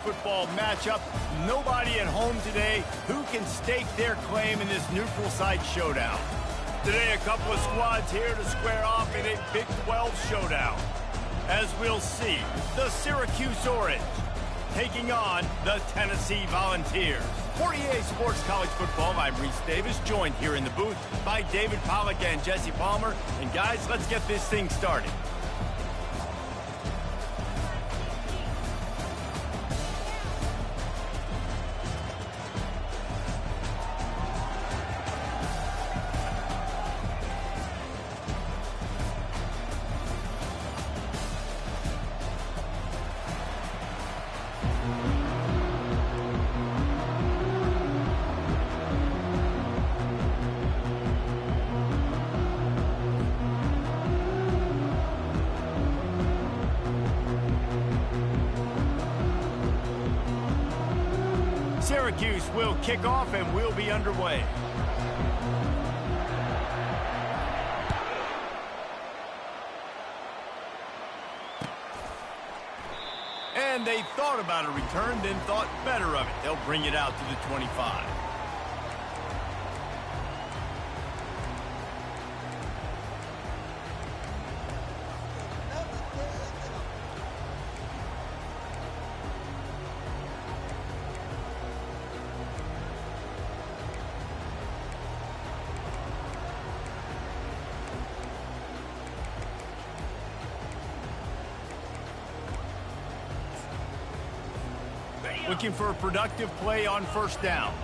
Football matchup. Nobody at home today who can stake their claim in this neutral site showdown. Today, a couple of squads here to square off in a Big 12 showdown. As we'll see, the Syracuse Orange taking on the Tennessee Volunteers. For EA Sports College Football, I'm Reese Davis, joined here in the booth by David Pollack and Jesse Palmer. And guys, let's get this thing started. Syracuse will kick off and we'll be underway. And they thought about a return, then thought better of it. They'll bring it out to the 25. Looking for a productive play on first down.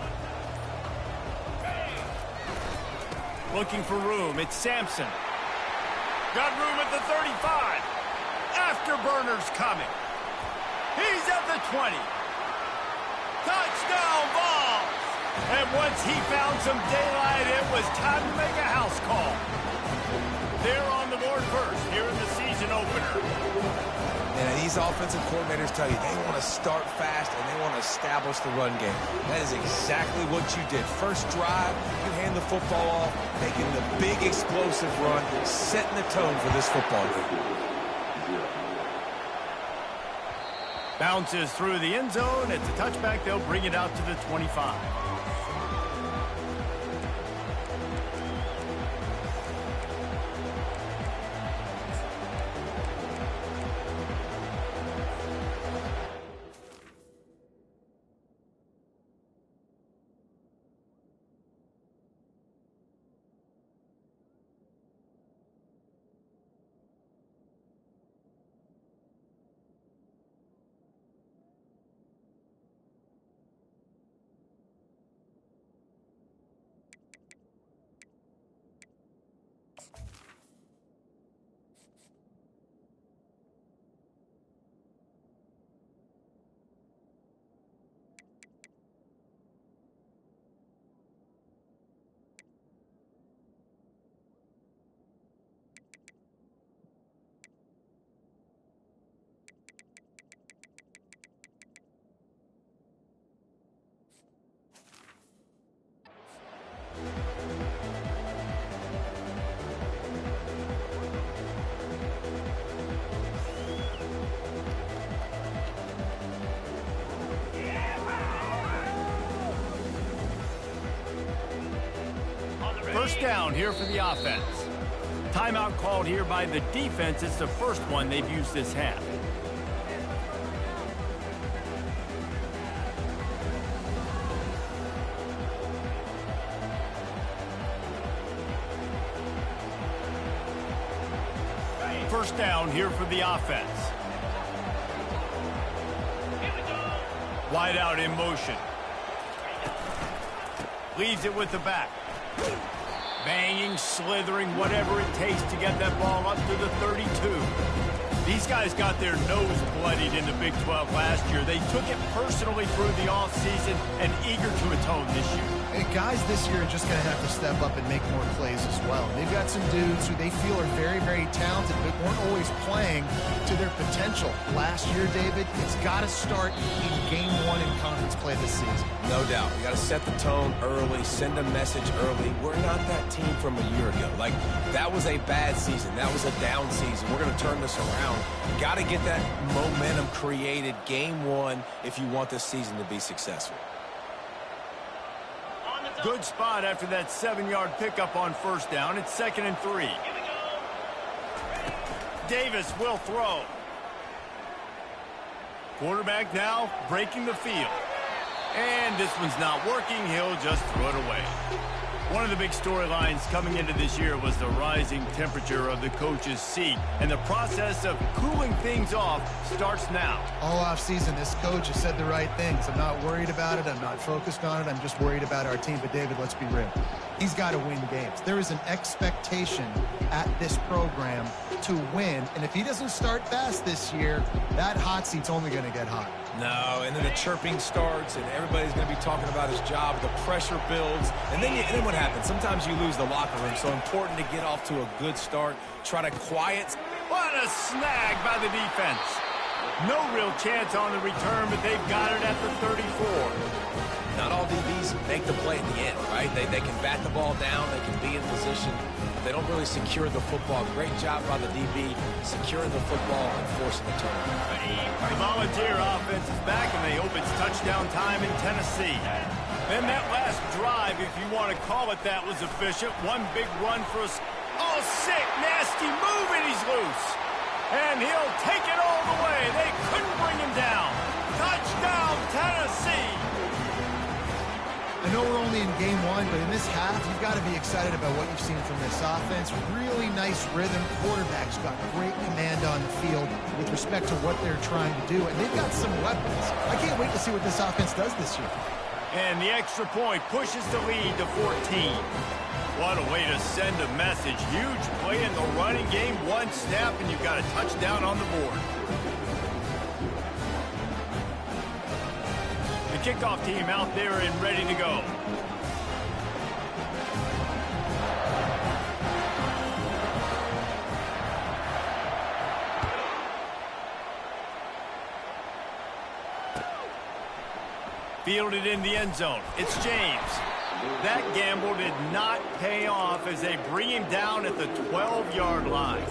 Looking for room. It's Sampson. Got room at the 35. Afterburner's coming. He's at the 20. Touchdown ball. And once he found some daylight, it was time to make a house call. They're on the board first here in the season opener. And these offensive coordinators tell you they want to start fast and they want to establish the run game. That is exactly what you did. First drive, you hand the football off, making the big explosive run, setting the tone for this football game. Bounces through the end zone. It's a touchback. They'll bring it out to the 25. First down here for the offense. Timeout called here by the defense. It's the first one they've used this half. First down here for the offense. Wide out in motion. Leaves it with the back. Banging, slithering, whatever it takes to get that ball up to the 32. These guys got their nose bloodied in the Big 12 last year. They took it personally through the offseason and eager to atone this year. Hey, guys this year are just going to have to step up and make more plays as well. They've got some dudes who they feel are very, very talented, but weren't always playing to their potential. Last year, David, it's got to start in game one in conference play this season. No doubt. You got to set the tone early, send a message early. We're not that team from a year ago. Like, that was a bad season. That was a down season. We're going to turn this around. strong. Got to get that momentum created game one if you want this season to be successful. Good spot after that 7-yard pickup on first down. It's 2nd and 3. Davis will throw. Quarterback now breaking the field. And this one's not working. He'll just throw it away. One of the big storylines coming into this year was the rising temperature of the coach's seat. And the process of cooling things off starts now. All offseason, this coach has said the right things. I'm not worried about it. I'm not focused on it. I'm just worried about our team. But, David, let's be real. He's got to win games. There is an expectation at this program to win. And if he doesn't start fast this year, that hot seat's only going to get hot. No, and then the chirping starts, and everybody's going to be talking about his job. The pressure builds, and then what happens? Sometimes you lose the locker room, so important to get off to a good start. Try to quiet. What a snag by the defense. No real chance on the return, but they've got it at the 34. Not all DBs make the play at the end, right? They can bat the ball down. They can be in position. They don't really secure the football. Great job by the DB securing the football and forcing the turnover. The Volunteer offense is back, and they hope it's touchdown time in Tennessee. Then that last drive, if you want to call it that, was efficient. One big run for us. Oh, sick, nasty move, and he's loose. And he'll take it all the way. They couldn't bring him down. Touchdown, Tennessee. I know we're only in game one, but in this half, you've got to be excited about what you've seen from this offense. Really nice rhythm. Quarterback's got great command on the field with respect to what they're trying to do, and they've got some weapons. I can't wait to see what this offense does this year. And the extra point pushes the lead to 14. What a way to send a message. Huge play in the running game. One snap, and you've got a touchdown on the board. The kickoff team out there and ready to go. Fielded in the end zone. It's James. That gamble did not pay off as they bring him down at the 12-yard line.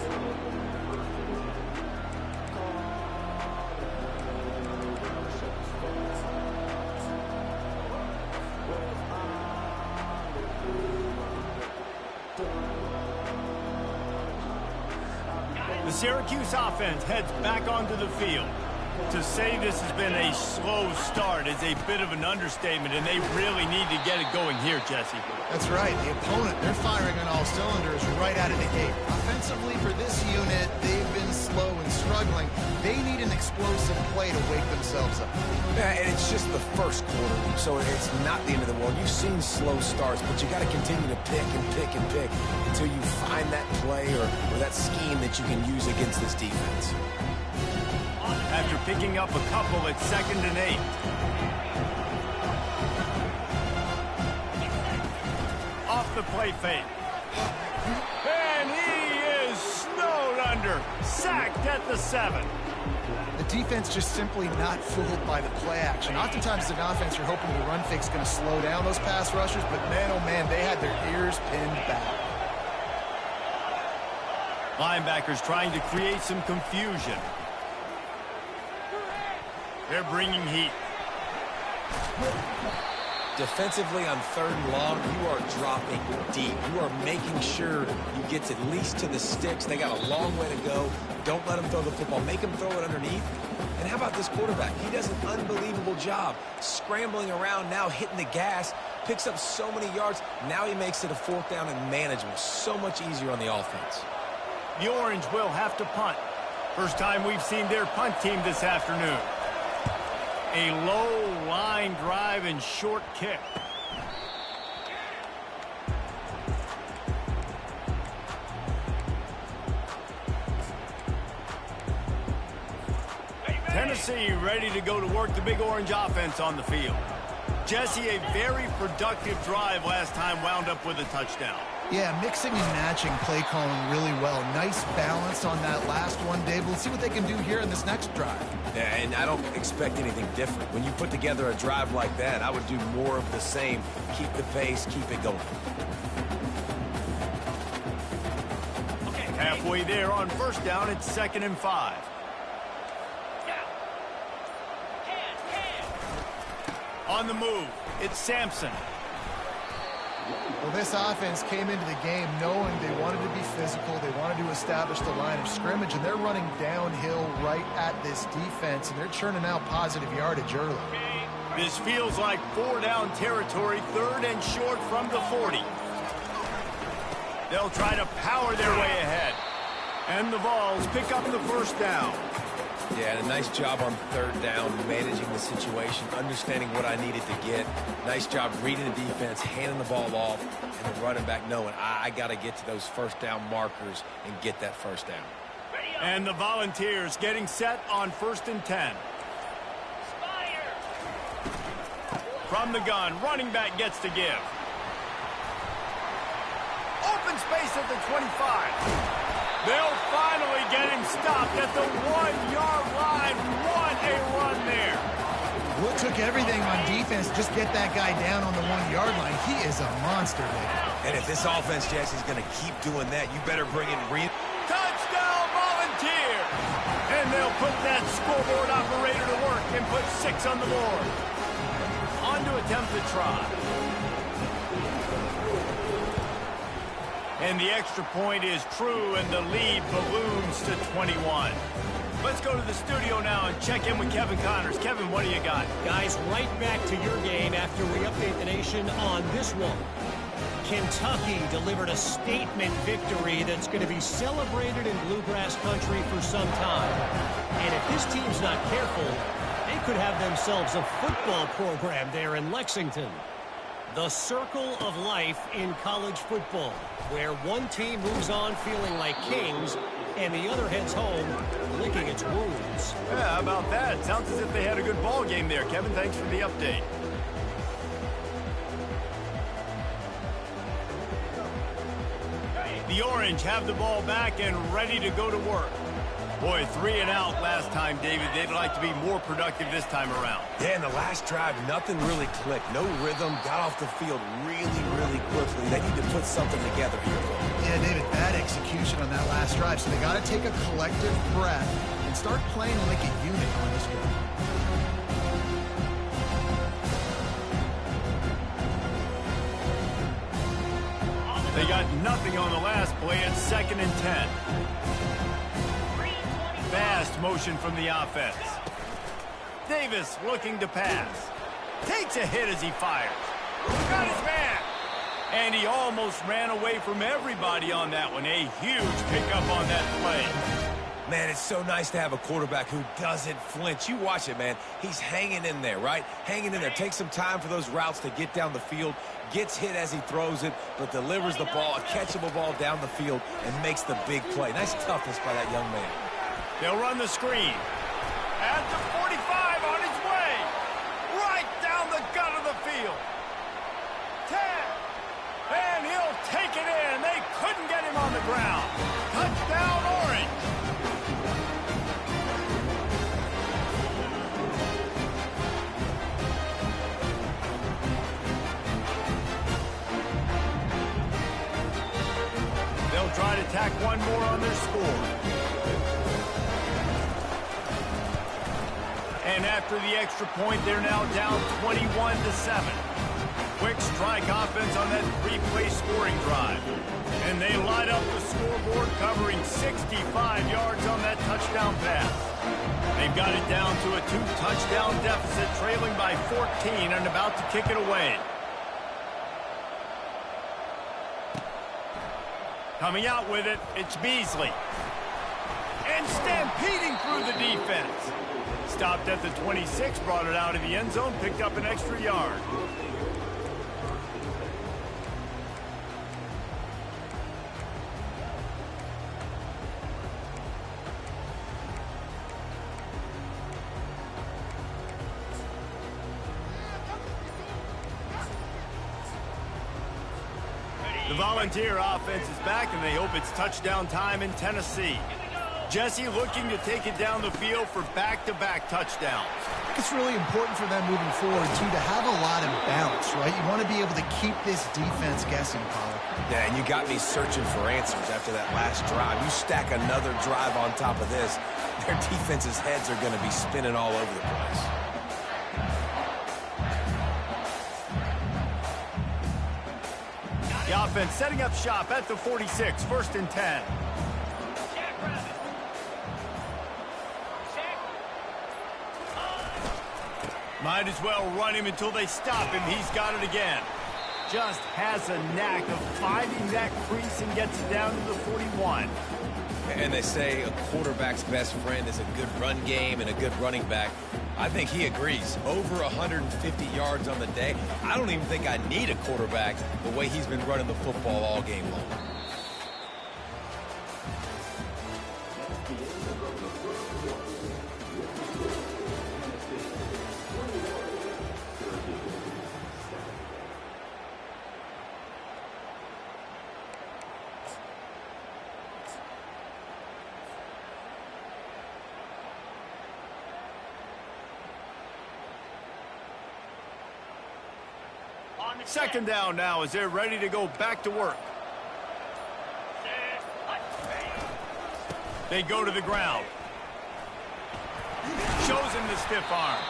The Syracuse offense heads back onto the field. To say this has been a slow start is a bit of an understatement, and they really need to get it going here, Jesse. That's right. The opponent, they're firing on all cylinders right out of the gate. Offensively for this unit, they've been slow and struggling. They need an explosive play to wake themselves up. Yeah, and it's just the first quarter, so it's not the end of the world. You've seen slow starts, but you got to continue to pick and pick and pick until you find that play or that scheme that you can use against this defense. After picking up a couple, it's 2nd and 8. Off the play fake. And he is snowed under. Sacked at the 7. The defense just simply not fooled by the play action. Oftentimes as an offense, you're hoping the run fake's going to slow down those pass rushers, but man, oh man, they had their ears pinned back. Linebackers trying to create some confusion. They're bringing heat. Defensively on 3rd and long, you are dropping deep. You are making sure you get at least to the sticks. They got a long way to go. Don't let them throw the football. Make them throw it underneath. And how about this quarterback? He does an unbelievable job scrambling around, now hitting the gas, picks up so many yards. Now he makes it a 4th down and manageable. So much easier on the offense. The Orange will have to punt. First time we've seen their punt team this afternoon. A low line drive and short kick. Tennessee ready to go to work the Big Orange offense on the field. Jesse, a very productive drive last time wound up with a touchdown. Yeah, mixing and matching play calling really well. Nice balance on that last one, Dave. Let's see what they can do here in this next drive. Yeah, and I don't expect anything different. When you put together a drive like that, I would do more of the same. Keep the pace, keep it going. Halfway there on first down, it's 2nd and 5. On the move, it's Sampson. Well, this offense came into the game knowing they wanted to be physical, they wanted to establish the line of scrimmage, and they're running downhill right at this defense, and they're churning out positive yardage early. This feels like 4-down territory, 3rd and short from the 40. They'll try to power their way ahead. And the Vols pick up the first down. Yeah, and a nice job on 3rd down, managing the situation, understanding what I needed to get. Nice job reading the defense, handing the ball off, and the running back knowing I got to get to those first down markers and get that first down. And the Volunteers getting set on 1st and 10. From the gun, running back gets to give. Open space at the 25. They'll finally get him stopped at the 1-yard line. What a run there. Well, it took everything on defense to just get that guy down on the 1-yard line. He is a monster, man. And if this offense, Jesse, is going to keep doing that, you better bring in touchdown, Volunteer! And they'll put that scoreboard operator to work and put 6 on the board. On to attempt the try. And the extra point is true, and the lead balloons to 21. Let's go to the studio now and check in with Kevin Connors. Kevin, what do you got? Guys, right back to your game after we update the nation on this one. Kentucky delivered a statement victory that's going to be celebrated in Bluegrass country for some time. And if this team's not careful, they could have themselves a football program there in Lexington. The circle of life in college football, where one team moves on feeling like kings and the other heads home licking its wounds. Yeah, how about that? Sounds as if they had a good ball game there. Kevin, thanks for the update. The Orange have the ball back and ready to go to work. Boy, 3 and out last time, David. They'd like to be more productive this time around. Yeah, in the last drive, nothing really clicked. No rhythm, got off the field really quickly. They need to put something together here. Yeah, David, bad execution on that last drive. So they got to take a collective breath and start playing like a unit on this one. They got nothing on the last play. It's 2nd and 10. Fast motion from the offense. Davis looking to pass. Takes a hit as he fires. Got his man. And he almost ran away from everybody on that one. A huge pickup on that play. Man, it's so nice to have a quarterback who doesn't flinch. You watch it, man. He's hanging in there, right? Hanging in there. Takes some time for those routes to get down the field. Gets hit as he throws it, but delivers the ball, a catchable ball down the field, and makes the big play. Nice toughness by that young man. They'll run the screen. At the 45 on his way. Right down the gut of the field. 10. And he'll take it in. They couldn't get him on the ground. Touchdown, Orange. They'll try to tack one more on their score. And after the extra point, they're now down 21-7. Quick strike offense on that 3-play scoring drive. And they light up the scoreboard, covering 65 yards on that touchdown pass. They've got it down to a 2-touchdown deficit, trailing by 14 and about to kick it away. Coming out with it, it's Beasley. And stampeding through the defense. Stopped at the 26, brought it out of the end zone, picked up an extra yard. The Volunteer offense is back, and they hope it's touchdown time in Tennessee. Jesse looking to take it down the field for back-to-back touchdowns. It's really important for them moving forward, too, to have a lot of bounce, right? You want to be able to keep this defense guessing, Pollard. Yeah, and you got me searching for answers after that last drive. You stack another drive on top of this, their defense's heads are going to be spinning all over the place. The offense setting up shop at the 46, 1st and 10. Might as well run him until they stop him. He's got it again. Just has a knack of finding that crease and gets it down to the 41. And they say a quarterback's best friend is a good run game and a good running back. I think he agrees. Over 150 yards on the day. I don't even think I need a quarterback the way he's been running the football all game long. Second down now as they're ready to go back to work. They go to the ground. Shows him the stiff arm.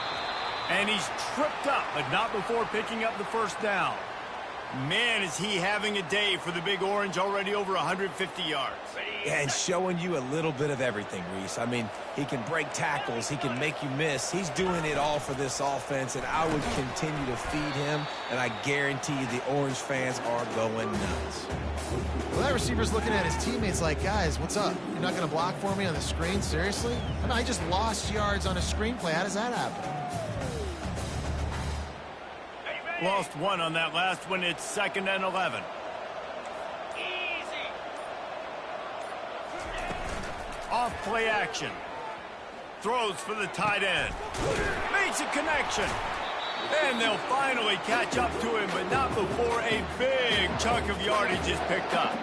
And he's tripped up, but not before picking up the first down. Man, is he having a day for the Big Orange, already over 150 yards. And showing you a little bit of everything, Reese. I mean, he can break tackles. He can make you miss. He's doing it all for this offense, and I would continue to feed him, and I guarantee you the Orange fans are going nuts. Well, that receiver's looking at his teammates like, guys, what's up? You're not going to block for me on the screen? Seriously? I mean, I just lost yards on a screenplay. How does that happen? Lost one on that last one. It's 2nd and 11. Off play action. Throws for the tight end. Makes a connection. And they'll finally catch up to him, but not before a big chunk of yardage is picked up.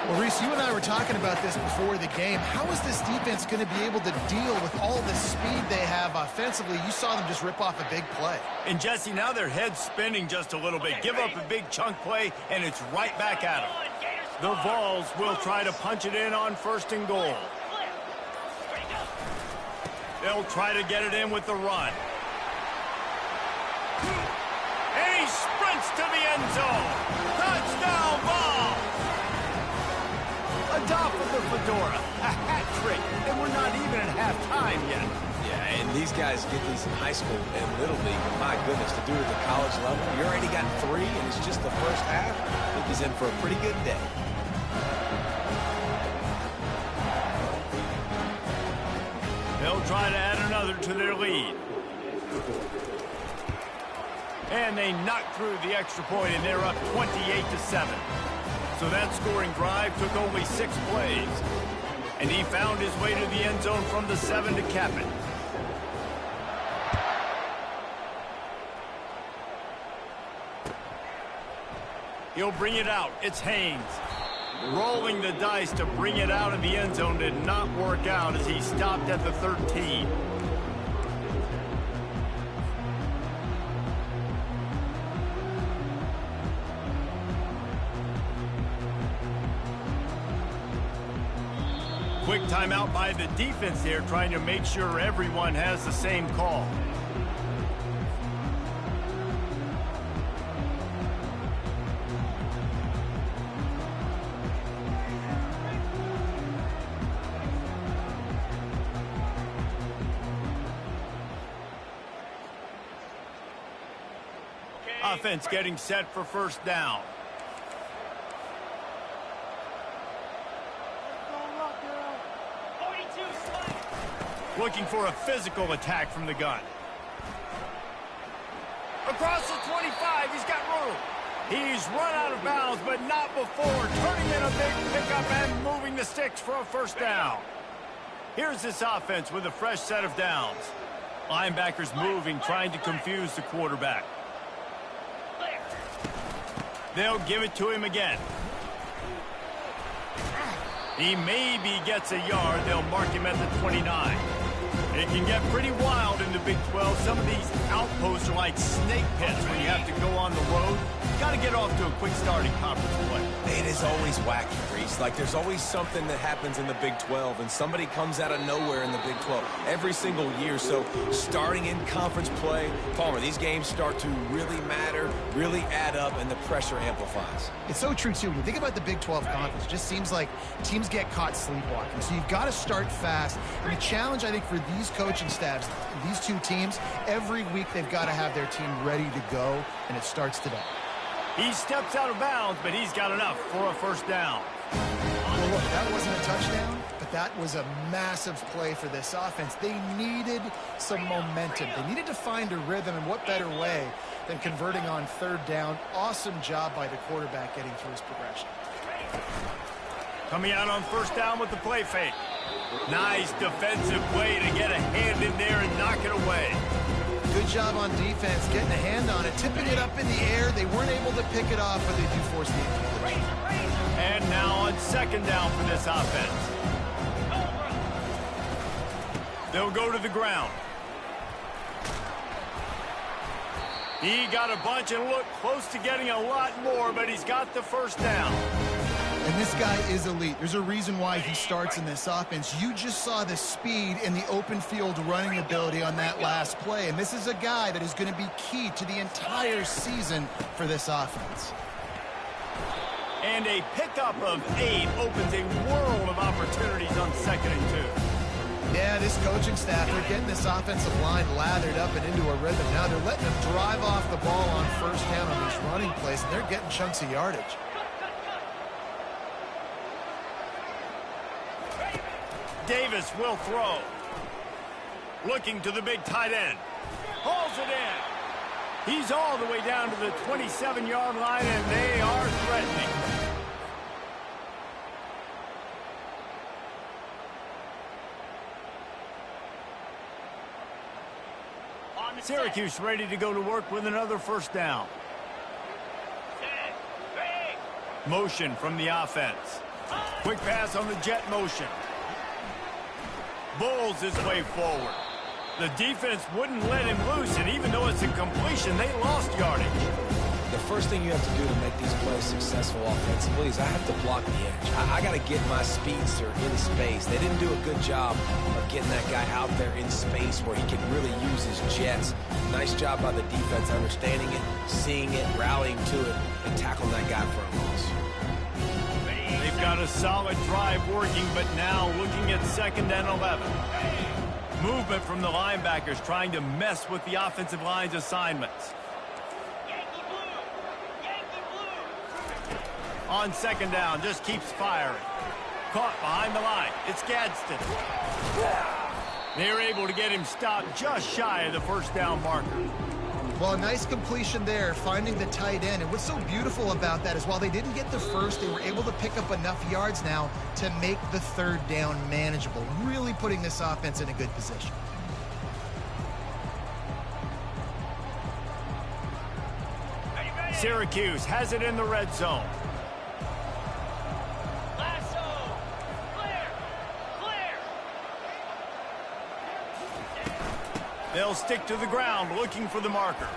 Well, Reese, you and I were talking about this before the game. How is this defense going to be able to deal with all the speed they have offensively? You saw them just rip off a big play. And, Jesse, now their head's spinning just a little bit. Give up a big chunk play, and it's right back at them. The Vols will try to punch it in on 1st and goal. They'll try to get it in with the run. And he sprints to the end zone. Touchdown ball. Adopt with the fedora. A hat trick. And we're not even at halftime yet. Yeah, and these guys get these in high school and Little League. My goodness, to do it at the college level, you already got 3, and it's just the first half. I think he's in for a pretty good day. They'll try to add another to their lead. And they knock through the extra point, and they're up 28-7. So that scoring drive took only 6 plays. And he found his way to the end zone from the 7 to cap it. He'll bring it out. It's Haynes. Rolling the dice to bring it out of the end zone did not work out as he stopped at the 13. Quick timeout by the defense there, trying to make sure everyone has the same call. Offense getting set for 1st down. Looking for a physical attack from the gun. Across the 25, he's got room. He's run out of bounds, but not before turning in a big pickup and moving the sticks for a 1st down. Here's this offense with a fresh set of downs. Linebackers moving, trying to confuse the quarterback. They'll give it to him again. He maybe gets a yard. They'll mark him at the 29. It can get pretty wild in the Big 12. Some of these outposts are like snake pits when you have to go on the road. Got to get off to a quick start in conference play. It is always wacky, Reese. Like, there's always something that happens in the Big 12, and somebody comes out of nowhere in the Big 12 every single year. So starting in conference play, Palmer, these games start to really matter, really add up, and the pressure amplifies. It's so true, too. When you think about the Big 12 conference, it just seems like teams get caught sleepwalking. So you've got to start fast. And the challenge, I think, for these coaching staffs, these two teams, every week they've got to have their team ready to go, and it starts today. He steps out of bounds, but he's got enough for a first down. Well, look, that wasn't a touchdown, but that was a massive play for this offense. They needed some momentum. They needed to find a rhythm, and what better way than converting on third down. Awesome job by the quarterback getting through his progression. Coming out on first down with the play fake. Nice defensive play to get a hand in there and knock it away. Good job on defense, getting a hand on it, tipping it up in the air. They weren't able to pick it off, but they do force the incompletion. And now on second down for this offense. They'll go to the ground. He got a bunch and looked close to getting a lot more, but he's got the first down. And this guy is elite. There's a reason why he starts in this offense. You just saw the speed and the open field running ability on that last play. And this is a guy that is going to be key to the entire season for this offense. And a pickup of 8 opens a world of opportunities on 2nd and 2. Yeah, this coaching staff, they're getting this offensive line lathered up and into a rhythm. Now they're letting them drive off the ball on first down on these running plays, and they're getting chunks of yardage. Davis will throw. Looking to the big tight end. Hauls it in. He's all the way down to the 27-yard line, and they are threatening. Syracuse ready to go to work with another first down. Motion from the offense. Quick pass on the jet motion. Bulls his way forward. The defense wouldn't let him loose, and even though it's a completion, they lost yardage. The first thing you have to do to make these plays successful offensively is I have to block the edge. I got to get my speedster in space. They didn't do a good job of getting that guy out there in space where he can really use his jets. Nice job by the defense understanding it, seeing it, rallying to it, and tackling that guy for a loss. They've got a solid drive working, but now looking at 2nd and 11. Movement from the linebackers trying to mess with the offensive line's assignments. On 2nd down, just keeps firing. Caught behind the line. It's Gadsden. They're able to get him stopped just shy of the first down marker. Well, a nice completion there, finding the tight end. And what's so beautiful about that is while they didn't get the first, they were able to pick up enough yards now to make the third down manageable, really putting this offense in a good position. Syracuse has it in the red zone. They'll stick to the ground looking for the marker.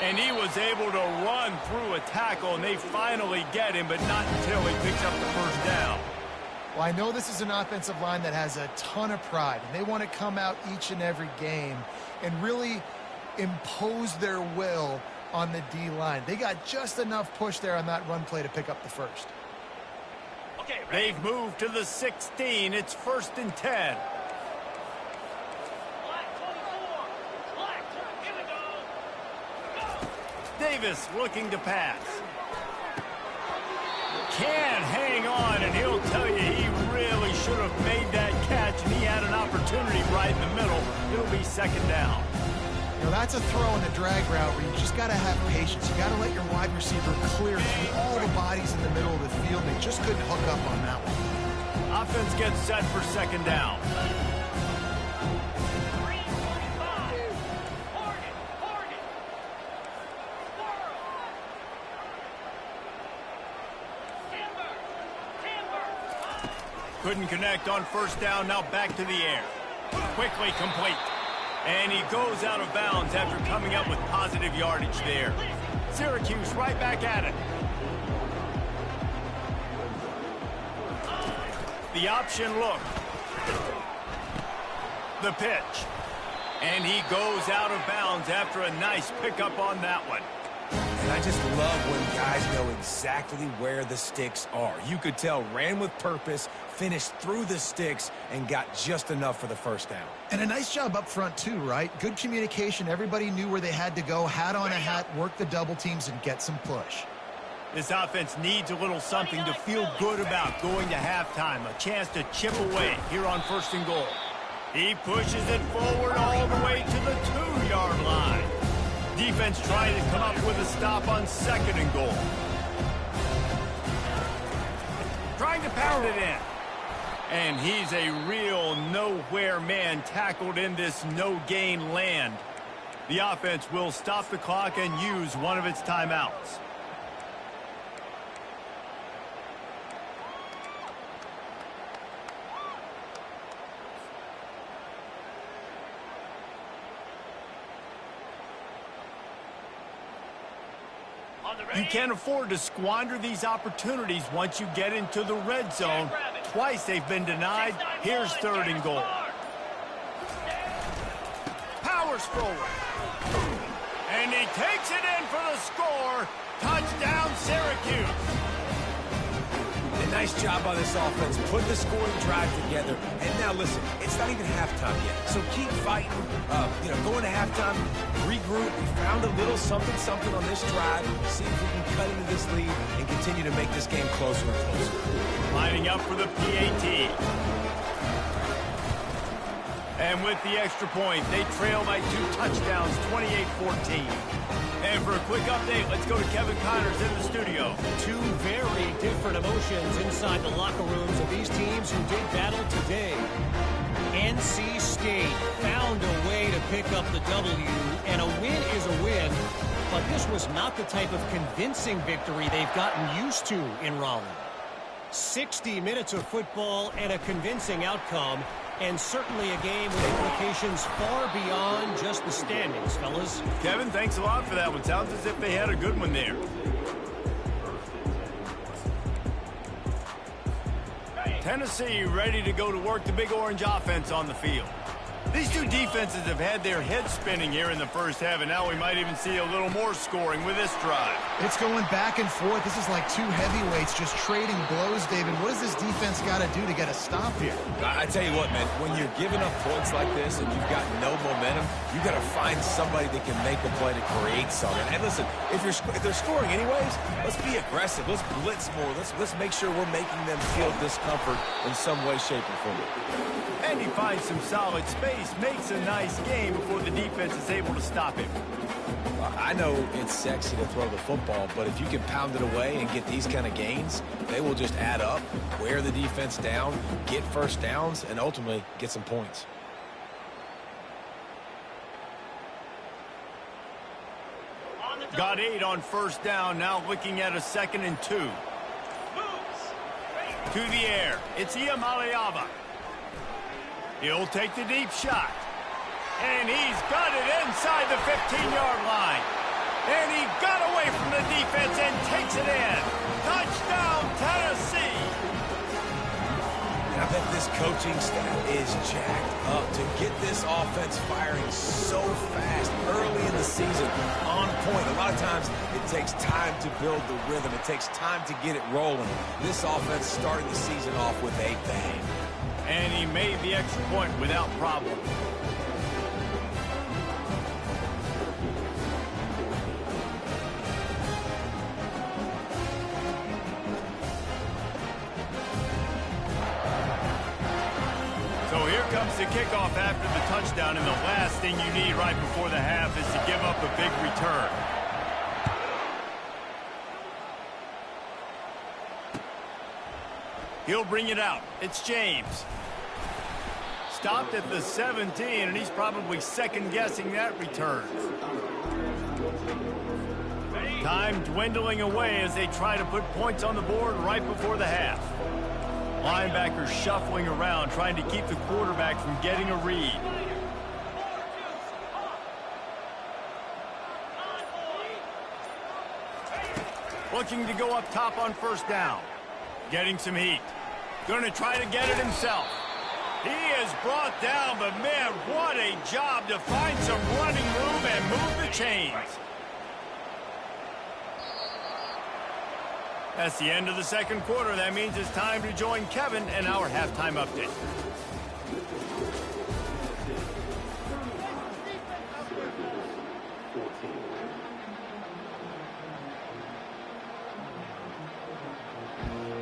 And he was able to run through a tackle, and they finally get him, but not until he picks up the first down. Well, I know this is an offensive line that has a ton of pride, and they want to come out each and every game and really impose their will on the D-line. They got just enough push there on that run play to pick up the first. They've moved to the 16. It's 1st and 10. Davis looking to pass. Can hang on, and he'll tell you he really should have made that catch, and he had an opportunity right in the middle. It'll be 2nd down. You know, that's a throw in the drag route where you just got to have patience. You got to let your wide receiver clear through all the bodies in the middle of the field. They just couldn't hook up on that one. Offense gets set for 2nd down. Couldn't connect on first down, now back to the air. Quickly complete. And he goes out of bounds after coming up with positive yardage there. Syracuse right back at it. The option look. The pitch. And he goes out of bounds after a nice pickup on that one. And I just love when guys know exactly where the sticks are. You could tell ran with purpose, finished through the sticks, and got just enough for the first down. And a nice job up front too, right? Good communication. Everybody knew where they had to go, hat on a hat, work the double teams, and get some push. This offense needs a little something to feel good about going to halftime. A chance to chip away here on 1st and goal. He pushes it forward all the way to the 2-yard line. Defense trying to come up with a stop on 2nd and goal. Trying to pound it in. And he's a real nowhere man tackled in this no-gain land. The offense will stop the clock and use one of its timeouts. You can't afford to squander these opportunities once you get into the red zone. Twice they've been denied. Here's 3rd and goal. Powers forward. And he takes it in for the score. Touchdown, Syracuse. A nice job by this offense. Put the scoring drive together. And now listen, it's not even halftime yet. So keep fighting. Going to halftime, regroup. We found a little something on this drive. See if we can cut into this lead and continue to make this game closer and closer. Lining up for the PAT. And with the extra point, they trail by 2 touchdowns, 28-14. And for a quick update, let's go to Kevin Connors in the studio. 2 very different emotions inside the locker rooms of these teams who did battle today. NC State found a way to pick up the W, and a win is a win, but this was not the type of convincing victory they've gotten used to in Raleigh. 60 minutes of football and a convincing outcome, and certainly a game with implications far beyond just the standings, fellas. Kevin, thanks a lot for that one. Sounds as if they had a good one there. Tennessee ready to go to work the Big Orange offense on the field. These two defenses have had their heads spinning here in the first half, and now we might even see a little more scoring with this drive. It's going back and forth. This is like 2 heavyweights just trading blows, David. What does this defense got to do to get a stop here? I tell you what, man, when you're giving up points like this and you've got no momentum, you got to find somebody that can make a play to create something. And listen, if they're scoring anyways, let's be aggressive. Let's blitz more. Let's make sure we're making them feel discomfort in some way, shape, or form. And he finds some solid space, makes a nice game before the defense is able to stop him. I know it's sexy to throw the football, but if you can pound it away and get these kind of gains, they will just add up, wear the defense down, get first downs, and ultimately get some points. Got 8 on first down, now looking at a 2nd and 2. To the air, it's Iamaleava. He'll take the deep shot. And he's got it inside the 15-yard line. And he got away from the defense and takes it in. Touchdown, Tennessee. I bet this coaching staff is jacked up to get this offense firing so fast early in the season, on point. A lot of times it takes time to build the rhythm. It takes time to get it rolling. This offense started the season off with a bang. And he made the extra point without problem. So here comes the kickoff after the touchdown, and the last thing you need right before the half is to give up a big return. He'll bring it out. It's James. Stopped at the 17, and he's probably second-guessing that return. Time dwindling away as they try to put points on the board right before the half. Linebackers shuffling around, trying to keep the quarterback from getting a read. Looking to go up top on first down. Getting some heat. Going to try to get it himself. He is brought down, but man, what a job to find some running room and move the chains. That's the end of the second quarter. That means it's time to join Kevin and our halftime update.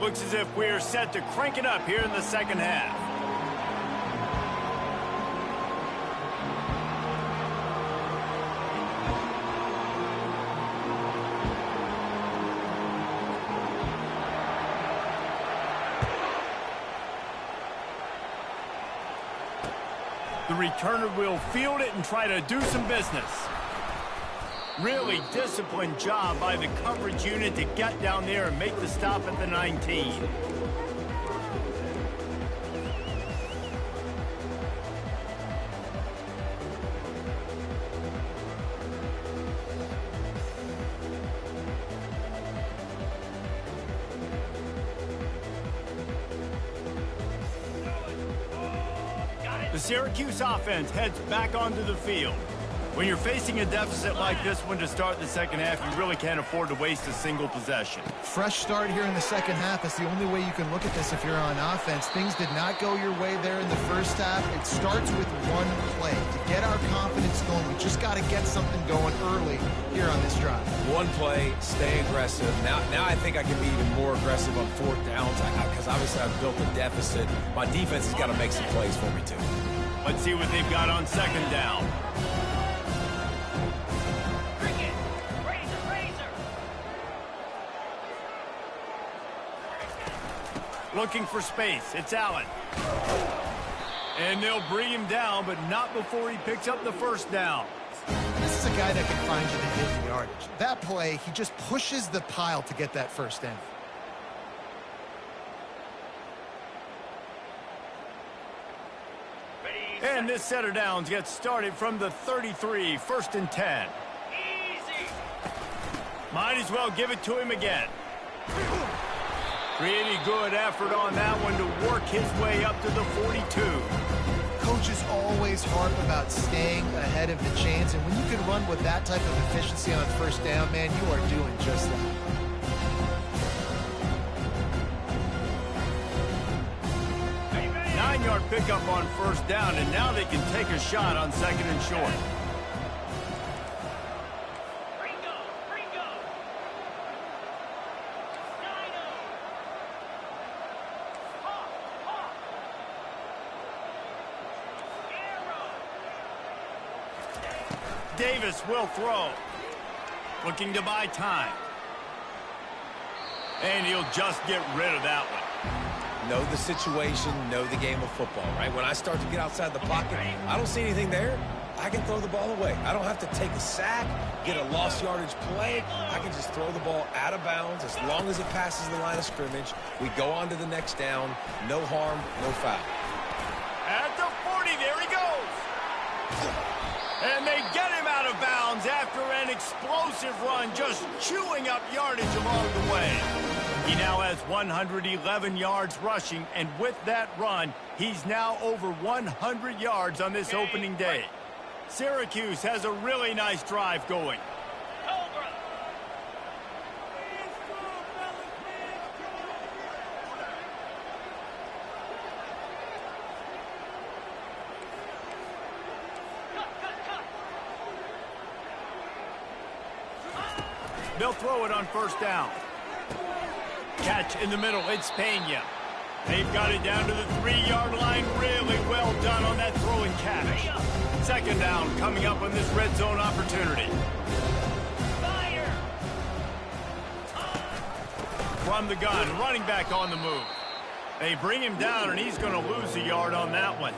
Looks as if we're set to crank it up here in the second half. The returner will field it and try to do some business. Really disciplined job by the coverage unit to get down there and make the stop at the 19. The Syracuse offense heads back onto the field. When you're facing a deficit like this one to start the second half, you really can't afford to waste a single possession. Fresh start here in the second half. It's the only way you can look at this if you're on offense. Things did not go your way there in the first half. It starts with one play. To get our confidence going, we just got to get something going early here on this drive. One play, stay aggressive. Now I think I can be even more aggressive on fourth downs because obviously I've built a deficit. My defense has got to make some plays for me too. Let's see what they've got on second down. Looking for space. It's Allen. And they'll bring him down, but not before he picks up the first down. This is a guy that can find you the hidden yardage. That play, he just pushes the pile to get that first down. And this set of downs gets started from the 33, 1st and 10. Easy. Might as well give it to him again. Pretty good effort on that one to work his way up to the 42. Coaches always harp about staying ahead of the chains, and when you can run with that type of efficiency on first down, man, you are doing just that. Nine-yard pickup on first down, and now they can take a shot on second and short. Davis will throw. Looking to buy time. And he'll just get rid of that one. Know the situation, know the game of football, right? When I start to get outside the pocket, I don't see anything there. I can throw the ball away. I don't have to take a sack, get a lost yardage play. I can just throw the ball out of bounds as long as it passes the line of scrimmage. We go on to the next down. No harm, no foul. At the 40, there he goes. And they get him out of bounds after an explosive run, just chewing up yardage along the way. He now has 111 yards rushing, and with that run, he's now over 100 yards on this opening day. Syracuse has a really nice drive going. They'll throw it on first down. Catch in the middle. It's Pena. They've got it down to the 3-yard line. Really well done on that throw and catch. Second down coming up on this red zone opportunity. Fire! From the gun, running back on the move. They bring him down, and he's going to lose a yard on that one.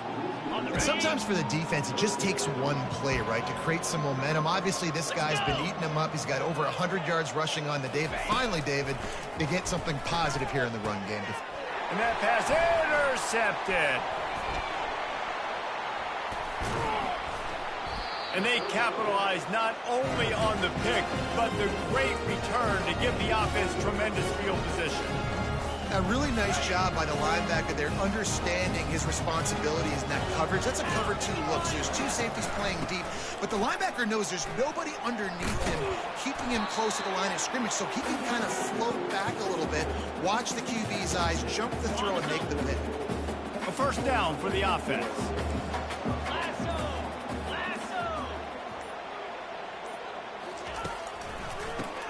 And sometimes for the defense, it just takes one play, right, to create some momentum. Obviously, this guy's been eating him up. He's got over 100 yards rushing on the day. But finally, David, they get something positive here in the run game. And that pass intercepted. And they capitalize not only on the pick, but the great return to give the offense tremendous field position. A really nice job by the linebacker there, understanding his responsibilities in that coverage. That's a cover 2 look, so there's 2 safeties playing deep, but the linebacker knows there's nobody underneath him, keeping him close to the line of scrimmage, so he can kind of float back a little bit, watch the QB's eyes, jump the throw, and make the pick. A first down for the offense.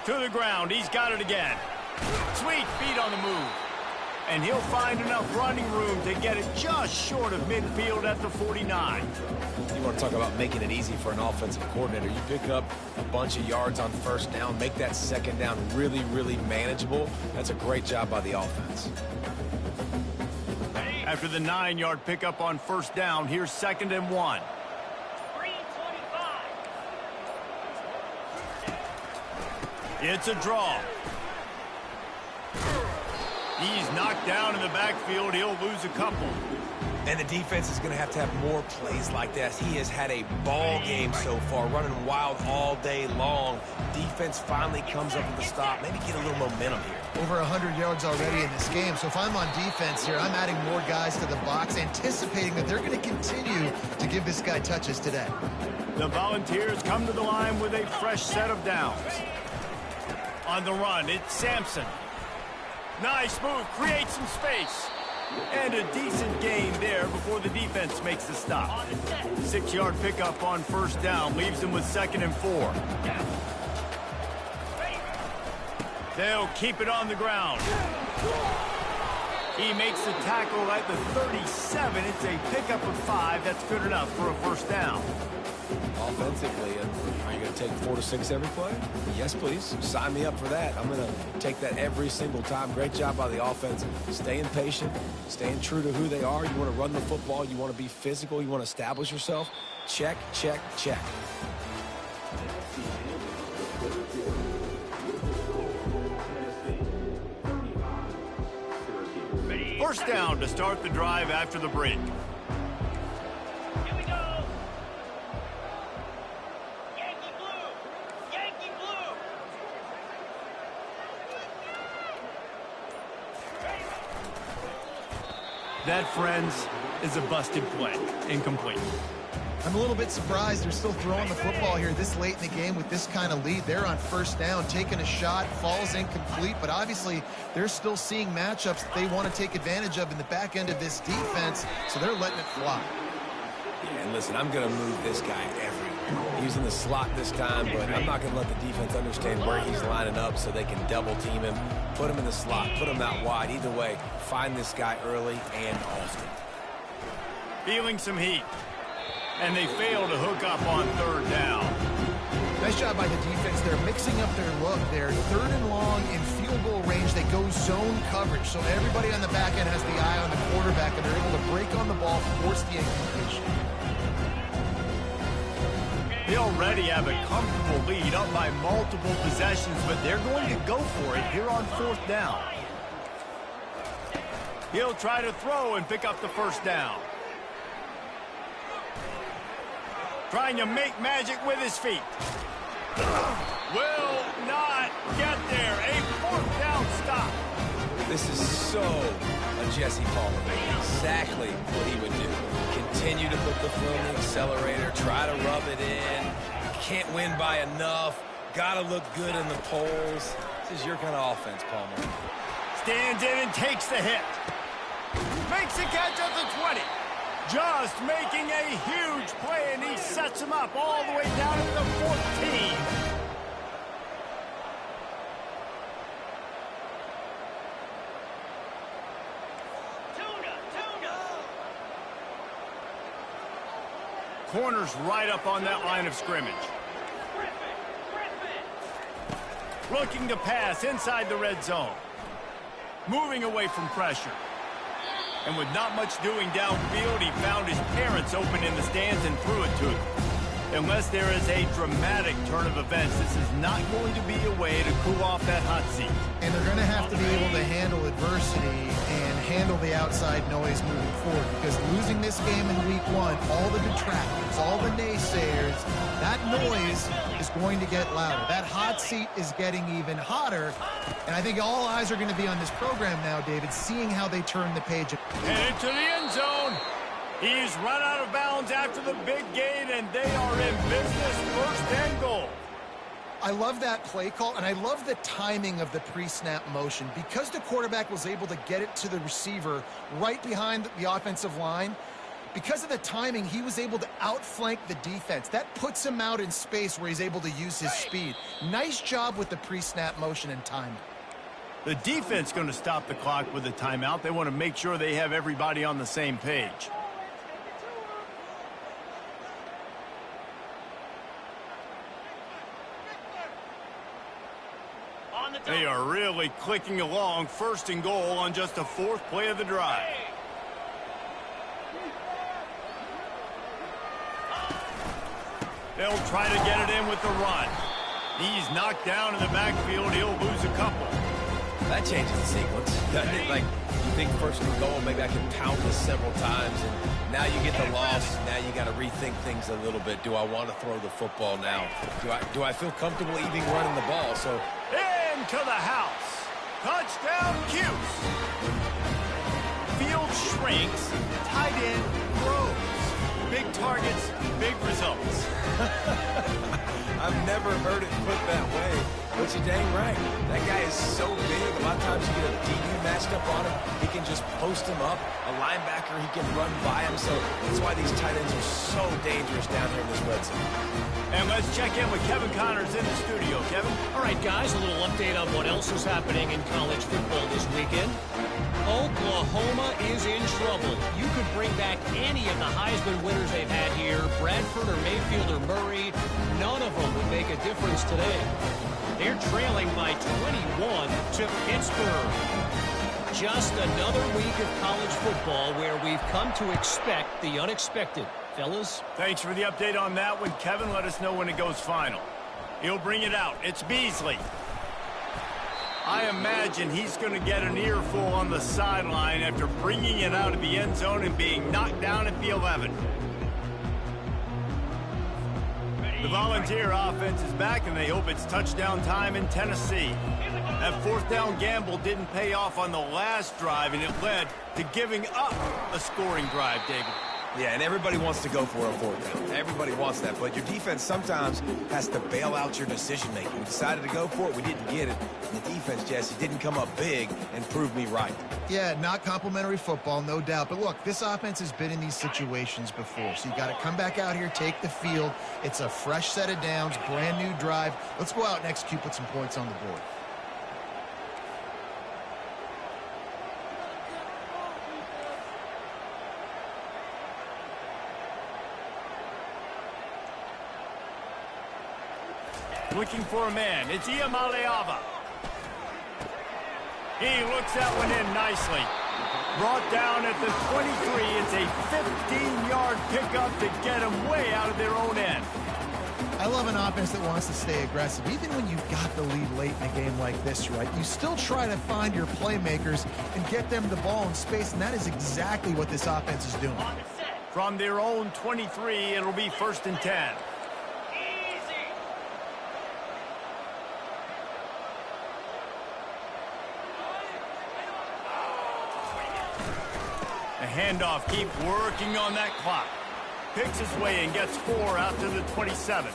To the ground, he's got it again. Sweet feet on the move. And he'll find enough running room to get it just short of midfield at the 49. You want to talk about making it easy for an offensive coordinator. You pick up a bunch of yards on first down, make that second down really, really manageable. That's a great job by the offense. After the 9-yard pickup on first down, here's 2nd and 1. It's a draw. He's knocked down in the backfield. He'll lose a couple. And the defense is going to have more plays like this. He has had a ball game so far, running wild all day long. Defense finally comes up with a stop. Maybe get a little momentum here. Over 100 yards already in this game, so if I'm on defense here, I'm adding more guys to the box, anticipating that they're going to continue to give this guy touches today. The Volunteers come to the line with a fresh set of downs. On the run, it's Sampson. Nice move, creates some space. And a decent gain there before the defense makes the stop. 6-yard pickup on first down leaves them with 2nd and 4. They'll keep it on the ground. He makes the tackle at the 37. It's a pickup of 5. That's good enough for a first down. Offensively, are you going to take 4 to 6 every play? Yes, please. Sign me up for that. I'm going to take that every single time. Great job by the offense. Staying patient, staying true to who they are. You want to run the football. You want to be physical. You want to establish yourself. Check, check, check. First down to start the drive after the break. That, friends, is a busted play. Incomplete. I'm a little bit surprised they're still throwing the football here this late in the game with this kind of lead. They're on first down, taking a shot, falls incomplete, but obviously they're still seeing matchups that they want to take advantage of in the back end of this defense, so they're letting it fly. Yeah, and listen, I'm going to move this guy everywhere. He's in the slot this time, but I'm not going to let the defense understand where he's lining up so they can double team him. Put him in the slot, put him out wide. Either way, find this guy early and often. Feeling some heat. And they fail to hook up on third down. Nice job by the defense. They're mixing up their look. They're 3rd and long in field goal range. They go zone coverage. So everybody on the back end has the eye on the quarterback, and they're able to break on the ball, force the incompletion. They already have a comfortable lead up by multiple possessions, but they're going to go for it here on 4th down. He'll try to throw and pick up the first down. Trying to make magic with his feet. Will not get there. A 4th down stop. This is so a Jesse Palmer. Exactly what he would do. Continue to put the foot on the accelerator. Try to rub it in. Can't win by enough. Got to look good in the polls. This is your kind of offense, Palmer. Stands in and takes the hit. Makes the catch at the 20. Just making a huge play, and he sets him up all the way down at the 14. Corners right up on that line of scrimmage. Looking to pass inside the red zone. Moving away from pressure. And with not much doing downfield, he found his parents open in the stands and threw it to him. Unless there is a dramatic turn of events, this is not going to be a way to cool off that hot seat. And they're going to have to be able to handle adversity and handle the outside noise moving forward, because losing this game in week 1, all the detractors, all the naysayers, that noise is going to get louder. That hot seat is getting even hotter, and I think all eyes are going to be on this program now, David, seeing how they turn the page. And into the end zone. He's run out of bounds after the big gain, and they are in business. First and goal. I love that play call, and I love the timing of the pre-snap motion. Because the quarterback was able to get it to the receiver right behind the offensive line, because of the timing, he was able to outflank the defense. That puts him out in space where he's able to use his speed. Nice job with the pre-snap motion and timing. The defense going to stop the clock with a timeout. They want to make sure they have everybody on the same page. They are really clicking along. First and goal on just the 4th play of the drive. They'll try to get it in with the run. He's knocked down in the backfield. He'll lose a couple. That changes the sequence, doesn't it? Like, you think first and goal, maybe I can pound this several times, and now you get the loss. Now you got to rethink things a little bit. Do I want to throw the football now? Do I feel comfortable even running the ball? So into the house. Touchdown, Cuse. Field shrinks. Tight end grows. Big targets, big results. I've never heard it put that way, but you're dang right. That guy is so big. A lot of times you get a DB matched up on him. He can just post him up. A linebacker, he can run by him. So that's why these tight ends are so dangerous down here in this red zone. And let's check in with Kevin Connors in the studio. Kevin? All right, guys, a little update on what else is happening in college football this weekend. Oklahoma is in trouble. You could bring back any of the Heisman winners they've had here, Bradford or Mayfield or Murray. None of them would make a difference today. They're trailing by 21 to Pittsburgh. Just another week of college football where we've come to expect the unexpected. Fellas? Thanks for the update on that one, Kevin. Let us know when it goes final. He'll bring it out. It's Beasley. I imagine he's going to get an earful on the sideline after bringing it out of the end zone and being knocked down at the 11. The Volunteer offense is back, and they hope it's touchdown time in Tennessee. That 4th down gamble didn't pay off on the last drive, and it led to giving up a scoring drive, David. Yeah, and everybody wants to go for a 4th down. Everybody wants that, but your defense sometimes has to bail out your decision-making. We decided to go for it. We didn't get it. And the defense, Jesse, didn't come up big and prove me right. Yeah, not complimentary football, no doubt. But look, this offense has been in these situations before. So you got to come back out here, take the field. It's a fresh set of downs, brand new drive. Let's go out and execute, put some points on the board. Looking for a man. It's Iamaleava. He looks that one in nicely. Brought down at the 23. It's a 15-yard pickup to get them way out of their own end. I love an offense that wants to stay aggressive. Even when you've got the lead late in a game like this, right, you still try to find your playmakers and get them the ball in space, and that is exactly what this offense is doing. From their own 23, it'll be 1st and 10. The handoff keeps working on that clock. Picks his way and gets 4 out to the 27.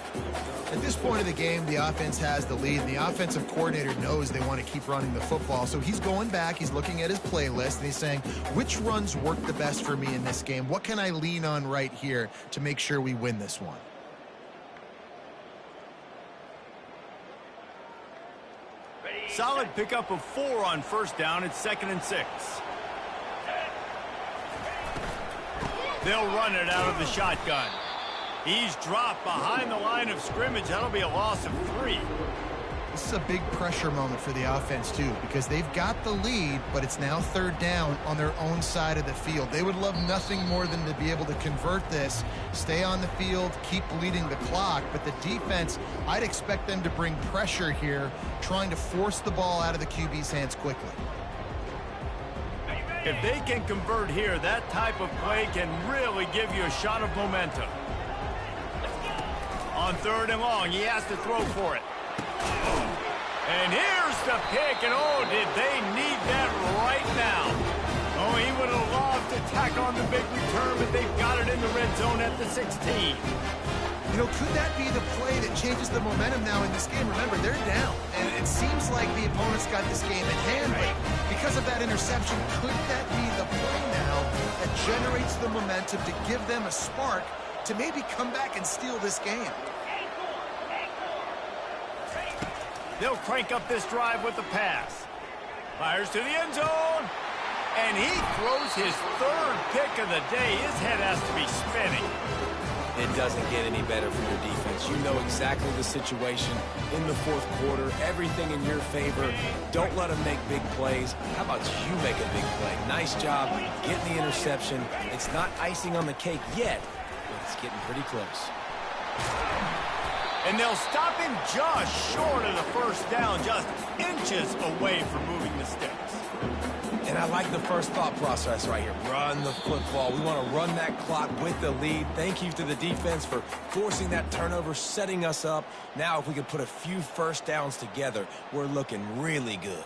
At this point of the game, the offense has the lead, and the offensive coordinator knows they want to keep running the football. So he's going back, he's looking at his playlist, and he's saying, which runs work the best for me in this game? What can I lean on right here to make sure we win this one? Solid pickup of 4 on 1st down. It's 2nd and 6. They'll run it out of the shotgun. He's dropped behind the line of scrimmage. That'll be a loss of 3. This is a big pressure moment for the offense, too, because they've got the lead, but it's now third down on their own side of the field. They would love nothing more than to be able to convert this, stay on the field, keep bleeding the clock. But the defense, I'd expect them to bring pressure here, trying to force the ball out of the QB's hands quickly. If they can convert here, that type of play can really give you a shot of momentum. On third and long, he has to throw for it. And here's the pick, and oh, did they need that right now. Oh, he would have loved to tack on the big return, but they've got it in the red zone at the 16. You know, could that be the play that changes the momentum now in this game? Remember, they're down, and it seems like the opponent's got this game in hand, but because of that interception, could that be the play now that generates the momentum to give them a spark to maybe come back and steal this game? They'll crank up this drive with the pass. Fires to the end zone. And he throws his third pick of the day. His head has to be spinning. It doesn't get any better for your defense. You know exactly the situation in the fourth quarter. Everything in your favor. Don't let them make big plays. How about you make a big play? Nice job getting the interception. It's not icing on the cake yet, but it's getting pretty close. And they'll stop him just short of the first down, just inches away from moving the sticks. And I like the first thought process right here. Run the football. We want to run that clock with the lead. Thank you to the defense for forcing that turnover, setting us up. Now, if we could put a few first downs together, we're looking really good.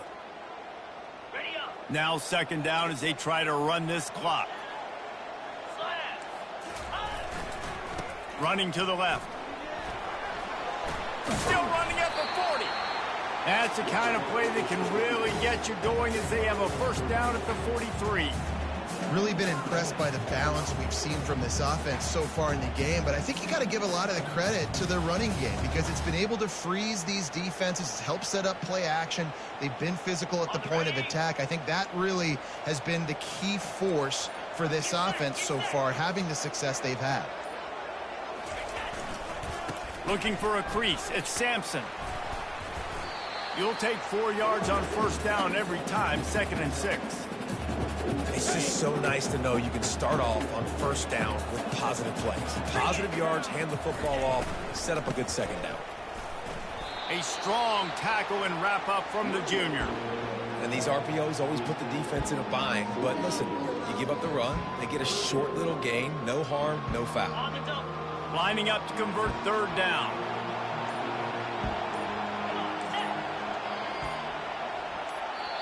Now second down as they try to run this clock. Running to the left. Still running at the 40. That's the kind of play that can really get you going as they have a first down at the 43. Really been impressed by the balance we've seen from this offense so far in the game, but I think you got to give a lot of the credit to the running game because it's been able to freeze these defenses, help set up play action. They've been physical at the point of attack. I think that really has been the key force for this offense so far, having the success they've had. Looking for a crease. It's Sampson. You'll take 4 yards on first down every time, 2nd and 6. It's just so nice to know you can start off on first down with positive plays. Positive yards, hand the football off, set up a good second down. A strong tackle and wrap up from the junior. And these RPOs always put the defense in a bind. But listen, you give up the run, they get a short little gain, no harm, no foul. Lining up to convert third down.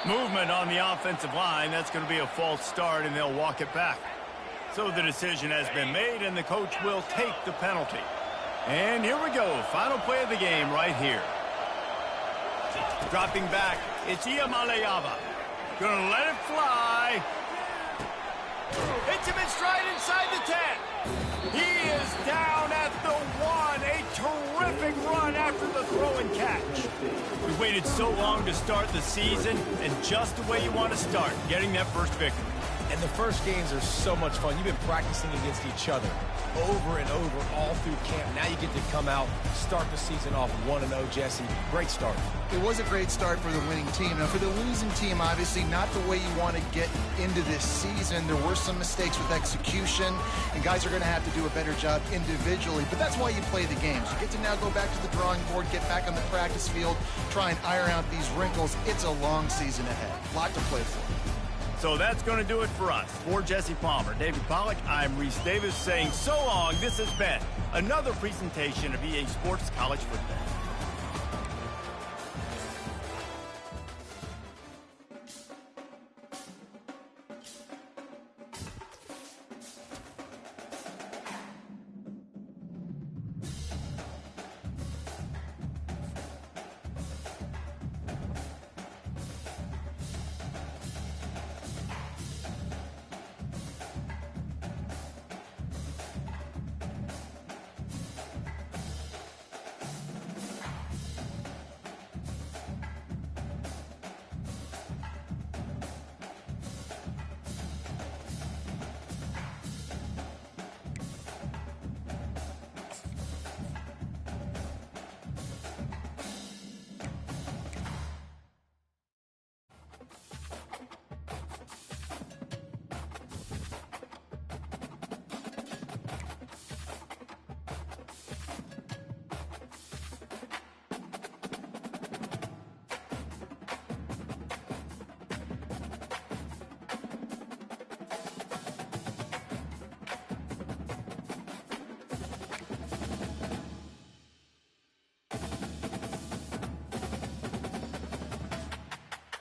Movement on the offensive line. That's going to be a false start, and they'll walk it back. So the decision has been made, and the coach will take the penalty. And here we go. Final play of the game right here. Dropping back. It's Ncaa. Going to let it fly. Hits him in stride inside the 10. He is down at the 1. A terrific run after the throw and catch. We waited so long to start the season, and just the way you want to start, getting that first victory. And the first games are so much fun. You've been practicing against each other over and over all through camp. Now you get to come out, start the season off 1-0, Jesse. Great start. It was a great start for the winning team. Now, for the losing team, obviously not the way you want to get into this season. There were some mistakes with execution, and guys are going to have to do a better job individually. But that's why you play the games. You get to now go back to the drawing board, get back on the practice field, try and iron out these wrinkles. It's a long season ahead. A lot to play for. So that's going to do it for us. For Jesse Palmer, David Pollack, I'm Reese Davis saying so long. This has been another presentation of EA Sports College Football.